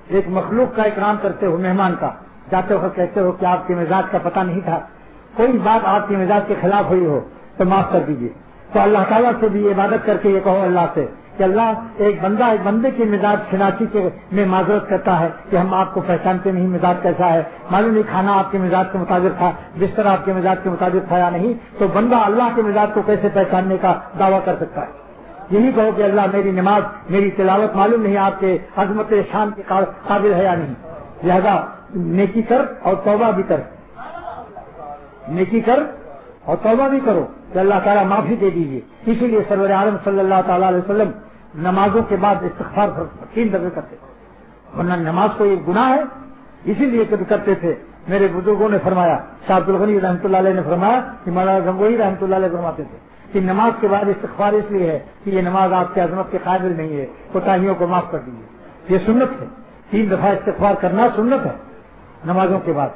ایک مخلوق کا اکرام کرتے ہو، مہمان کا، جاتے ہو کہتے ہو کہ آپ کے مزاج کا پتہ نہیں تھا، کوئی بات آپ کے مزاج کے خلاف ہوئی ہو تو معاف کر دیجیے. تو اللہ تعالیٰ سے بھی عبادت کر کے یہ کہو اللہ سے کہ اللہ ایک بندے کی مزاج شناسی کے میں معذرت کرتا ہے کہ ہم آپ کو پہچانتے نہیں، مزاج کیسا ہے، معلوم نہیں کھانا آپ کے مزاج کے مطابق تھا، بستر آپ کے مزاج کے مطابق تھا یا نہیں. تو بندہ اللہ کے مزاج کو کیسے پہچاننے کا دعویٰ کر سکتا ہے؟ یہی کہو کہ اللہ میری نماز میری تلاوت معلوم نہیں آپ کے عظمت شان کے قابل ہے یا نہیں. لہذا نیکی کر اور توبہ بھی کر، نیکی کر اور توبہ بھی کرو کہ اللہ تعالیٰ معافی دے دیجیے. اسی لیے سرور عالم صلی اللہ تعالیٰ علیہ وسلم نمازوں کے بعد استغفار 3 دفعے کرتے تھے، ورنہ نماز کو ایک گناہ ہے اسی لیے کرتے تھے. میرے بزرگوں نے فرمایا، شاہ عبد الغنی رحمۃ اللہ علیہ نے فرمایا کہ مولانا گنگوہی رحمۃ اللہ علیہ فرماتے تھے کہ نماز کے بعد استغفار اس لیے ہے کہ یہ نماز آپ کی عظمت کے قابل نہیں ہے، کوتاہیوں کو معاف کر دیجیے. یہ سنت ہے، 3 دفعہ استغفار کرنا سنت ہے نمازوں کے بعد.